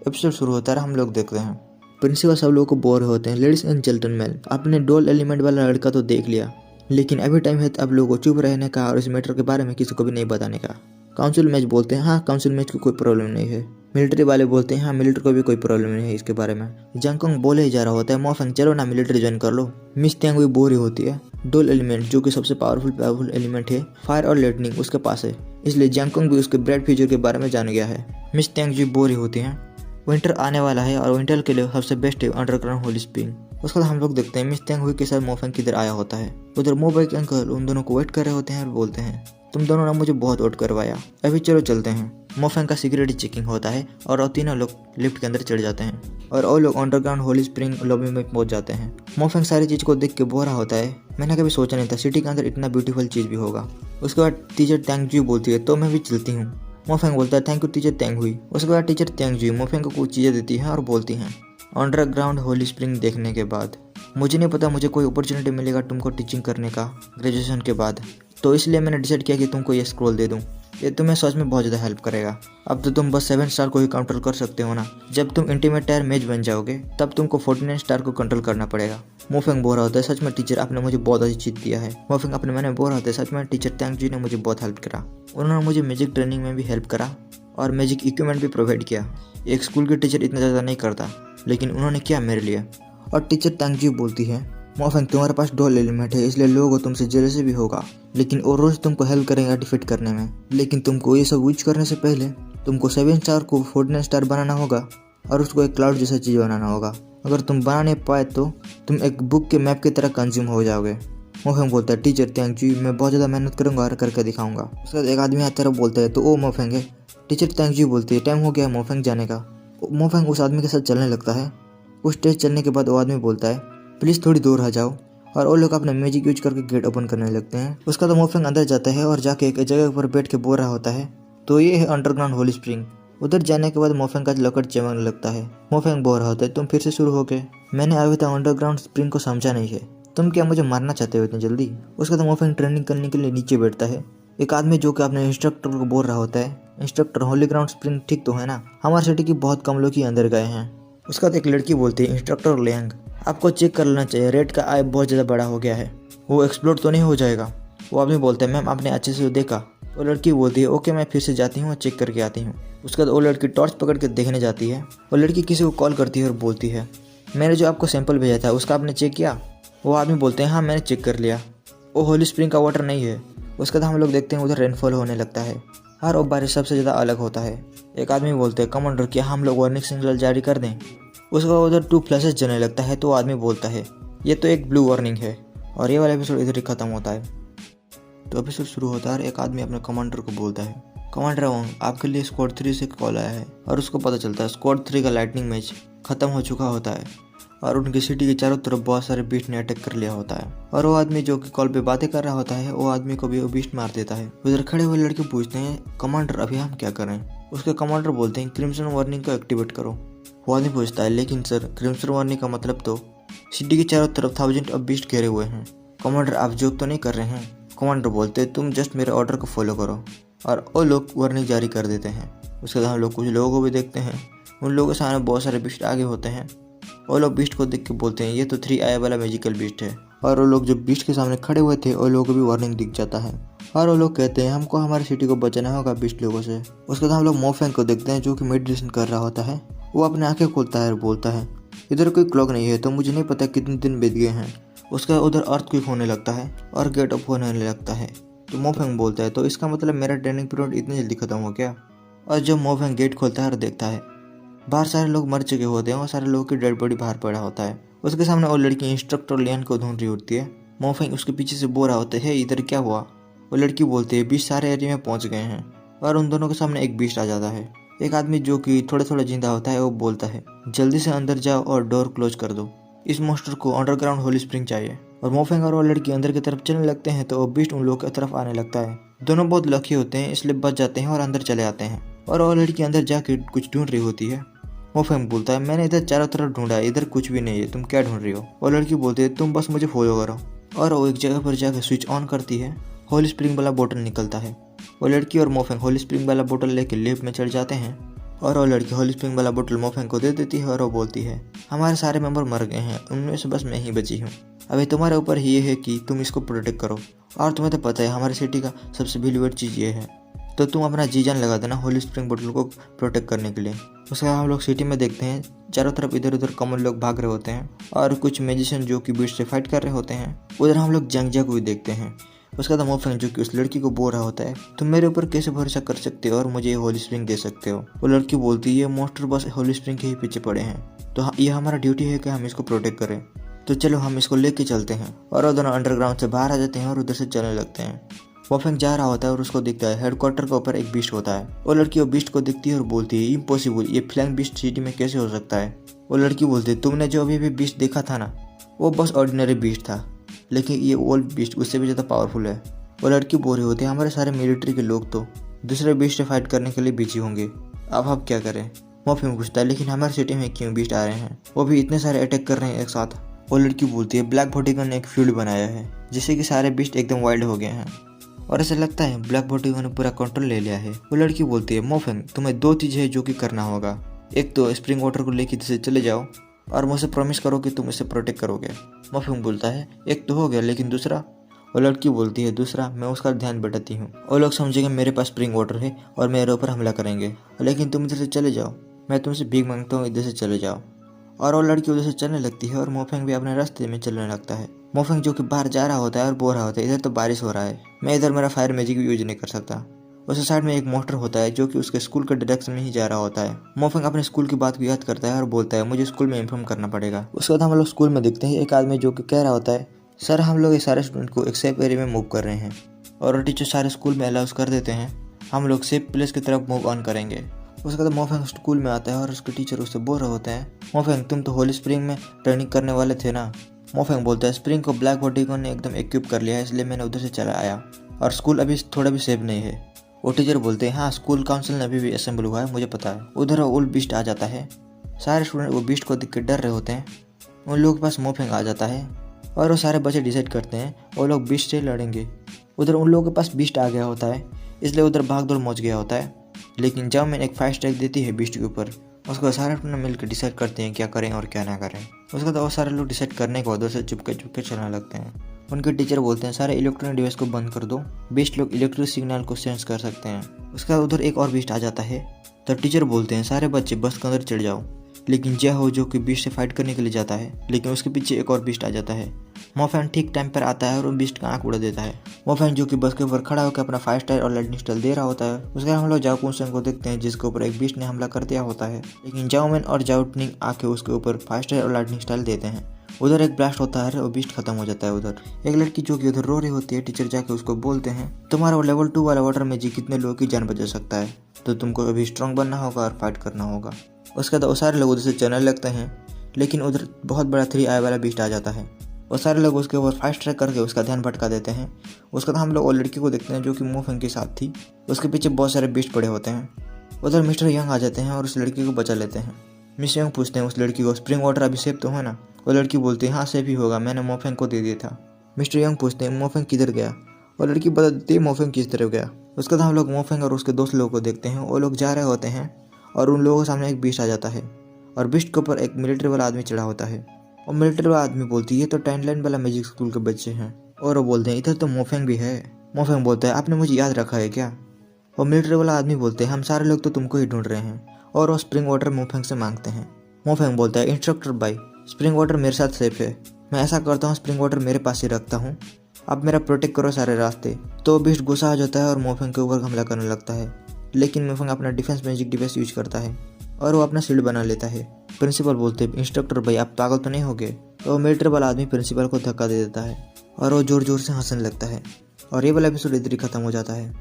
Episode शुरू होता है, हम लोग देखते हैं प्रिंसिपल सब लोगों को बोर होते हैं। लेडीज एंड जेंटलमैन, आपने डोल एलिमेंट वाला लड़का तो देख लिया, लेकिन अभी टाइम है अब लोगों को चुप रहने का और इस मैटर के बारे में किसी को भी नहीं बताने का। काउंसिल मैच बोलते हैं हाँ काउंसिल मैच को कोई प्रॉब्लम नहीं है। मिलिट्री वाले बोलते हैं हाँ मिलिट्री को भी कोई प्रॉब्लम नहीं है इसके बारे में। जंगकोंग बोले ही जा रहा होता है मोफेंग चलो ना मिलिट्री ज्वाइन कर लो। मिस त्यांग भी बोर ही होती है। डोल एलिमेंट जो कि सबसे पावरफुल एलिमेंट है फायर और लाइटनिंग उसके पास है, इसलिए जंगकोंग भी उसके ब्राइट फ्यूचर के बारे में जान गया है। मिस त्यांग जी बोर ही होती हैं। विंटर आने वाला है और विंटर के लिए सबसे बेस्ट है अंडरग्राउंड होली स्प्रिंग। उसके बाद हम लोग देखते हैं मिस त्यांग हुई के साथ मोफेंग किधर आया होता है। उधर मोबाइल के अंकल उन दोनों को वेट कर रहे होते हैं और बोलते हैं तुम दोनों ने मुझे बहुत वेट करवाया, अभी चलो चलते हैं। मोफेंग का सिक्योरिटी चेकिंग होता है और तीनों लोग लिफ्ट के अंदर चढ़ जाते हैं और वो लोग अंडरग्राउंड होली स्प्रिंग लॉबी में पहुंच जाते हैं। मोफेंग सारी चीज को देख के बोरा होता है, मैंने कभी सोचा नहीं था सिटी के अंदर इतना ब्यूटीफुल चीज भी होगा। उसके बाद टीचर त्यांग जी बोलती है तो मैं भी चलती हूँ। मोफेंग बोलता है थैंक यू टीचर त्यांग हुई। उसके बाद टीचर त्यांग जी मोफेंग को कुछ चीज़ें देती हैं और बोलती हैं अंडरग्राउंड होली स्प्रिंग देखने के बाद मुझे नहीं पता मुझे कोई अपॉर्चुनिटी मिलेगा तुमको टीचिंग करने का ग्रेजुएशन के बाद, तो इसलिए मैंने डिसाइड किया कि तुमको ये स्क्रॉल दे दूँ, ये तुम्हें सच में बहुत ज़्यादा हेल्प करेगा। अब तो तुम बस 7 स्टार को ही कंट्रोल कर सकते हो ना, जब तुम इंटीमेट टायर मैच बन जाओगे तब तुमको 49 स्टार को कंट्रोल करना पड़ेगा। मोफेंग बोल रहा होता है सच में टीचर आपने मुझे बहुत अच्छी चीज़ दिया है। मोफेंग अपने मन में बोल रहा होता है सच में टीचर त्यांग जी ने मुझे बहुत हेल्प करा, उन्होंने मुझे म्यूजिक ट्रेनिंग में भी हेल्प करा और मैजिक इक्विपमेंट भी प्रोवाइड किया। एक स्कूल के टीचर इतना ज़्यादा नहीं करता, लेकिन उन्होंने किया मेरे लिए। और टीचर त्यांग जी बोलती है मोफेंग तुम्हारे पास डोल एलिमेंट है इसलिए लोगों को तुमसे जेलसी भी होगा, लेकिन वो रोज तुमको हेल्प करेंगे डिफीट करने में, लेकिन तुमको ये सब यूज करने से पहले तुमको 7 स्टार को 49 स्टार बनाना होगा और उसको एक क्लाउड जैसा चीज़ बनाना होगा। अगर तुम बना नहीं पाए तो तुम एक बुक के मैप की तरह कंज्यूम हो जाओगे। मोफेंग बोलता है टीचर त्यांग जी मैं बहुत ज़्यादा मेहनत करूँगा और करके दिखाऊंगा। उसके बाद एक आदमी हाथ तरफ बोलता है तो वो मोफेंग है। टीचर त्यांग जी बोलती है टाइम हो गया मोफेंग जाने का। मोफेंग उस आदमी के साथ चलने लगता है। कुछ स्टेज चलने के बाद वो आदमी बोलता है प्लीज़ थोड़ी दूर आ जाओ, और वो लोग अपना मैजिक यूज करके गेट ओपन करने लगते हैं। उसका तो मोफेंग अंदर जाता है और जाके एक जगह पर बैठ के बोल रहा होता है, तो ये है अंडरग्राउंड होली स्प्रिंग। उधर जाने के बाद मोफेंग का लकड़ चमकने लगता है। मोफेंग बोल रहा होता है तुम फिर से शुरू हो गए, मैंने अभी तक अंडरग्राउंड स्प्रिंग को समझा नहीं है, तुम क्या मुझे मारना चाहते हो इतनी जल्दी। उसका तो मोफेंग ट्रेनिंग करने के लिए नीचे बैठता है। एक आदमी जो कि अपने इंस्ट्रक्टर को बोल रहा होता है इंस्ट्रक्टर होली ग्राउंड स्प्रिंग ठीक तो है ना, हमारे सिटी की बहुत कम लोग ही अंदर गए हैं। उसका तो एक लड़की बोलती है इंस्ट्रक्टर लियांग आपको चेक कर लेना चाहिए, रेड का आई बहुत ज़्यादा बड़ा हो गया है, वो एक्सप्लोड तो नहीं हो जाएगा। वो आदमी बोलता है मैम आपने अच्छे से देखा। वो लड़की बोलती है ओके मैं फिर से जाती हूँ और चेक करके आती हूँ। उसके बाद वो लड़की टॉर्च पकड़ के देखने जाती है। वो लड़की किसी को कॉल करती है और बोलती है मैंने जो आपको सैंपल भेजा था उसका आपने चेक किया। वो आदमी बोलते हैं हाँ मैंने चेक कर लिया, वो होली स्प्रिंग का वाटर नहीं है। उसके बाद हम लोग देखते हैं उधर रेनफॉल होने लगता है और वो बारिश सबसे ज़्यादा अलग होता है। एक आदमी बोलते हैं कमांडर क्या हम लोग वार्निंग सिग्नल जारी कर दें। उसका उधर 2 फ्लैशेस जलने लगता है तो आदमी बोलता है ये तो एक ब्लू वार्निंग है, और ये वाला एपिसोड इधर ही खत्म होता है। तो एपिसोड शुरू होता है और एक आदमी अपने कमांडर को बोलता है कमांडर वोंग आपके लिए स्क्वाड 3 से कॉल आया है, और उसको पता चलता है स्क्वाड 3 का लाइटनिंग मैच खत्म हो चुका होता है और उनकी सिटी के चारों तरफ बहुत सारे बीस्ट ने अटैक कर लिया होता है। और वो आदमी जो कि कॉल पे बातें कर रहा होता है वो आदमी को भी वो बीस्ट मार देता है। उधर खड़े हुए लड़के पूछते हैं कमांडर अभी हम क्या करें। उसके कमांडर बोलते हैं क्रिम्सन वार्निंग को एक्टिवेट करो। वो आदमी पूछता है लेकिन सर क्रिम्सन वार्निंग का मतलब तो सिटी के चारों तरफ 1000 अब बीस्ट घेरे हुए हैं, कमांडर आप जोक तो नहीं कर रहे हैं। कमांडर बोलते हैं तुम जस्ट मेरे ऑर्डर को फॉलो करो, और वो लोग वार्निंग जारी कर देते हैं। उसके बाद हम लोग कुछ लोगों को भी देखते हैं, उन लोगों के सामने बहुत सारे बीस्ट आगे होते हैं। वो लोग बीस्ट को देख के बोलते हैं ये तो 3 आई वाला मैजिकल बीस्ट है, और वो लोग जो बीस्ट के सामने खड़े हुए थे वो लोगों को भी वार्निंग दिख जाता है और वो लोग कहते हैं हमको हमारी सिटी को बचाना होगा बीस्ट लोगों से। उसके बाद हम लोग मोफेंग को देखते हैं जो कि मेडिटेशन कर रहा होता है। वो अपने आंखें खोलता है और बोलता है इधर कोई क्लॉक नहीं है तो मुझे नहीं पता कितने दिन बीत गए हैं। उसका उधर अर्थक्वेक होने लगता है और गेट ऑफ होने लगता है। तो मोफेंग बोलता है तो इसका मतलब मेरा ट्रेनिंग पीरियड इतनी जल्दी खत्म हो गया। और जब मोफेंग गेट खोलता है और देखता है बाहर सारे लोग मर चुके होते हैं और सारे लोगों की डेड बॉडी बाहर पड़ा होता है। उसके सामने वो लड़की इंस्ट्रक्टर लियान को ढूंढ रही होती है। मोफेंग उसके पीछे से बोल रहा होता है इधर क्या हुआ। वो लड़की बोलती है बीस्ट सारे एरिया में पहुंच गए हैं, और उन दोनों के सामने एक बीस्ट आ जाता है। एक आदमी जो कि थोड़ा थोड़ा जिंदा होता है वो बोलता है जल्दी से अंदर जाओ और डोर क्लोज कर दो, इस मॉन्स्टर को अंडरग्राउंड होली स्प्रिंग चाहिए। और मोफेंग और वो लड़की अंदर की तरफ चलने लगते हैं तो वो बीस्ट उन लोगों की तरफ आने लगता है। दोनों बहुत लकी होते हैं इसलिए बच जाते हैं और अंदर चले आते हैं। और वो लड़की अंदर जाके कुछ ढूंढ रही होती है। मोफेंग बोलता है मैंने इधर चारों तरफ ढूंढा, इधर कुछ भी नहीं है, तुम क्या ढूंढ रही हो। वो लड़की बोलती है तुम बस मुझे फॉलो करो, और वो एक जगह पर जाकर स्विच ऑन करती है। होली स्प्रिंग वाला बोतल निकलता है। वो लड़की और मोफेंग होली स्प्रिंग वाला बोतल लेके लिफ्ट में चढ़ जाते हैं और वो लड़की होली स्प्रिंग वाला बोतल मोफेंग को दे देती है और वो बोलती है, हमारे सारे मेंबर मर गए हैं, उनमें से बस मैं ही बची हूँ। अभी तुम्हारे ऊपर ये है कि तुम इसको प्रोटेक्ट करो, और तुम्हें तो पता है हमारी सिटी का सबसे वैल्यूएबल चीज़ ये है, तो तुम अपना जी जान लगा देना होली स्प्रिंग बोतल को प्रोटेक्ट करने के लिए। उसके बाद हम लोग सिटी में देखते हैं चारों तरफ इधर उधर कॉमन लोग भाग रहे होते हैं और कुछ मैजिशियन जो कि बीस्ट से फाइट कर रहे होते हैं। उधर हम लोग जंग को भी देखते हैं। उसका बाद मोफेंग जो कि उस लड़की को बोल रहा होता है, तुम मेरे ऊपर कैसे भरोसा कर सकते हो और मुझे ये होली स्प्रिंग दे सकते हो। वो लड़की बोलती है, मोस्टर बस होली स्प्रिंग के ही पीछे पड़े हैं, तो ये हमारा ड्यूटी है कि हम इसको प्रोटेक्ट करें, तो चलो हम इसको लेके चलते हैं। और वो दोनों अंडरग्राउंड से बाहर आ जाते हैं और उधर से चलने लगते हैं। मोफेंग जा रहा होता है और उसको दिखता है हेडक्वार्टर के ऊपर एक बीस्ट होता है। वो लड़की वो बीस्ट को दिखती है और बोलती है, इम्पॉसिबल, ये फ्लैंग बीस्ट सिटी में कैसे हो सकता है। वो लड़की बोलती है, तुमने जो अभी बीस्ट देखा था ना, वो बस ऑर्डिनरी बीस्ट था, लेकिन ये ओल्ड बीस्ट उससे भी ज़्यादा पावरफुल है। वो लड़की बोल रही होती है, हमारे सारे मिलिट्री के लोग तो दूसरे बीस्ट से फाइट करने के लिए बिजी होंगे, अब हम क्या करें। मोफेंग पूछता है, लेकिन हमारे सिटी में क्यों बीस्ट आ रहे हैं, वो भी इतने सारे अटैक कर रहे हैं एक साथ। वो लड़की बोलती है, ब्लैक वर्टिगन ने एक फील्ड बनाया है जिससे कि सारे बीस्ट एकदम वाइल्ड हो गए हैं और ऐसा लगता है ब्लैक वर्टिगन ने पूरा कंट्रोल ले लिया है। वो लड़की बोलती है, मोफेंग तुम्हें दो चीज़ है जो कि करना होगा, एक तो स्प्रिंग वाटर को लेकर इसे चले जाओ और मुझसे प्रॉमिस करो कि तुम इसे प्रोटेक्ट करोगे। मोफेंग बोलता है, एक तो हो गया, लेकिन दूसरा। वो लड़की बोलती है, दूसरा मैं उसका ध्यान बटाती हूँ, वो लोग समझेंगे मेरे पास स्प्रिंग वाटर है और मेरे ऊपर हमला करेंगे, लेकिन तुम इधर से चले जाओ, मैं तुमसे भीख मांगता हूँ, इधर से चले जाओ। और वो लड़की उधर से चलने लगती है और मोफेंग भी अपने रास्ते में चलने लगता है। मोफेंग जो कि बाहर जा रहा होता है और बोल रहा होता है, इधर तो बारिश हो रहा है, मैं इधर मेरा फायर मैजिक भी यूज नहीं कर सकता। उस साइड में एक मोस्टर होता है जो कि उसके स्कूल के डायरेक्शन में ही जा रहा होता है। मोफेंग अपने स्कूल की बात को याद करता है और बोलता है, मुझे स्कूल में इन्फॉर्म करना पड़ेगा। उसके बाद हम लोग स्कूल में देखते हैं एक आदमी जो कि कह रहा होता है, सर हम लोग ये सारे स्टूडेंट को एक सेफ एरिया में मूव कर रहे हैं और टीचर सारे स्कूल में अलाउस कर देते हैं, हम लोग सेफ प्लेस की तरफ मूव ऑन करेंगे। उसके बाद मोफेंग स्कूल में आता है और उसके टीचर उससे बोल रहे होते हैं, मोफेंग तुम तो होली स्प्रिंग में ट्रेनिंग करने वाले थे ना। मोफेंग बोलता है, स्प्रिंग को ब्लैक वर्टिगन ने एकदम इक्विप कर लिया है, इसलिए मैंने उधर से चला आया और स्कूल अभी थोड़ा भी सेफ नहीं है। वो टीचर बोलते हैं, हाँ स्कूल काउंसिल ने अभी भी असेंबल हुआ है, मुझे पता है। उधर ओल्ड बीस्ट आ जाता है, सारे स्टूडेंट वो बीस्ट को देख के डर रहे होते हैं। उन लोगों के पास मोफेंग आ जाता है और वो सारे बच्चे डिसाइड करते हैं वो लोग बीस्ट से लड़ेंगे। उधर उन लोगों के पास बीस्ट आ गया होता है, इसलिए उधर भाग दौड़ मच गया होता है, लेकिन जब मैंने एक फायर स्ट्राइक देती है बीस्ट के ऊपर, उसको सारे स्टूडेंट मिलकर डिसाइड करते हैं क्या करें और क्या ना करें। उसके बाद वो सारे लोग डिसाइड करने के बाद उसे चुपके चलने लगते हैं। उनके टीचर बोलते हैं, सारे इलेक्ट्रॉनिक डिवाइस को बंद कर दो, बीस्ट लोग इलेक्ट्रिक सिग्नल को सेंस कर सकते हैं। उसके बाद उधर एक और बीस्ट आ जाता है, तो टीचर बोलते हैं, सारे बच्चे बस के अंदर चढ़ जाओ। लेकिन जय हो जो कि बीस्ट से फाइट करने के लिए जाता है, लेकिन उसके पीछे एक और बीस्ट आ जाता है। मोफेंग ठीक टाइम पर आता है और बीस्ट का आंख उड़ा देता है। मोफेंग जो कि बस के ऊपर खड़ा होकर अपना फायर स्टाइल और लाइटनिंग स्टाइल दे रहा होता है। उसके बाद हम लोग जाओ कुंसेंग को देखते हैं जिसके ऊपर एक बीस्ट ने हमला कर दिया होता है, लेकिन जाओमेन और जाओटनिंग आके उसके ऊपर फायर स्टाइल और लाइटनिंग स्टाइल देते हैं। उधर एक ब्लास्ट होता है और बीस्ट खत्म हो जाता है। उधर एक लड़की जो कि उधर रो रही होती है, टीचर जाके उसको बोलते हैं, तुम्हारा लेवल 2 वाला वाटर मैजिक कितने लोगों की जान बचा सकता है, तो तुमको अभी स्ट्रांग बनना होगा और फाइट करना होगा। उसके बाद सारे लोग उधर से चलने लगते हैं, लेकिन उधर बहुत बड़ा 3 आई वाला बीस्ट आ जाता है और सारे लोग उसके ऊपर फायर स्ट्राइक करके उसका ध्यान भटका देते हैं। उसके बाद हम लोग वो लड़की को देखते हैं जो कि मोफेंग के साथ थी, उसके पीछे बहुत सारे बीस्ट पड़े होते हैं। उधर मिस्टर यंग आ जाते हैं और उस लड़की को बचा लेते हैं। मिस्टर यंग पूछते हैं उस लड़की को, स्प्रिंग वाटर अभी सेफ तो है ना। वो लड़की बोलती है, हाँ सेफ ही होगा, मैंने मोफेंग को दे दिया था। मिस्टर यंग पूछते हैं, मोफेंग किधर गया। वो लड़की बता देती है मोफेंग किस तरफ गया। उसके बाद हम लोग मोफेंग और उसके दोस्त लोगों को देखते हैं, वो लोग जा रहे होते हैं और उन लोगों के सामने एक बीस्ट आ जाता है और बीस्ट के ऊपर एक मिलिट्री वाला आदमी चढ़ा होता है। और मिलिट्री वाला आदमी बोलती है, तो टाइमलाइन वाला मैजिक स्कूल के बच्चे हैं। और वो बोलते हैं, इधर तो मोफेंग भी है। मोफेंग बोलता है, आपने मुझे याद रखा है क्या। और मिलिट्री वाला आदमी बोलते हैं, हम सारे लोग तो तुमको ही ढूंढ रहे हैं। और वो स्प्रिंग वाटर मोफेंग से मांगते हैं। मोफेंग बोलता है, इंस्ट्रक्टर भाई, स्प्रिंग वाटर मेरे साथ सेफ है, मैं ऐसा करता हूँ स्प्रिंग वाटर मेरे पास ही रखता हूँ, आप मेरा प्रोटेक्ट करो सारे रास्ते। तो बीस्ट गुस्सा आ जाता है और मोफेंग के ऊपर हमला करने लगता है, लेकिन मोफेंग अपना डिफेंस मैजिक डिवाइस यूज करता है और वो अपना शील्ड बना लेता है। प्रिंसिपल बोलते हैं, इंस्ट्रक्टर भाई आप पागल तो नहीं हो गए। तो मिलिट्री वाला आदमी प्रिंसिपल को धक्का दे देता है और वो जोर जोर से हंसने लगता है। और ये वाला एपिसोड इधर ही खत्म हो जाता है।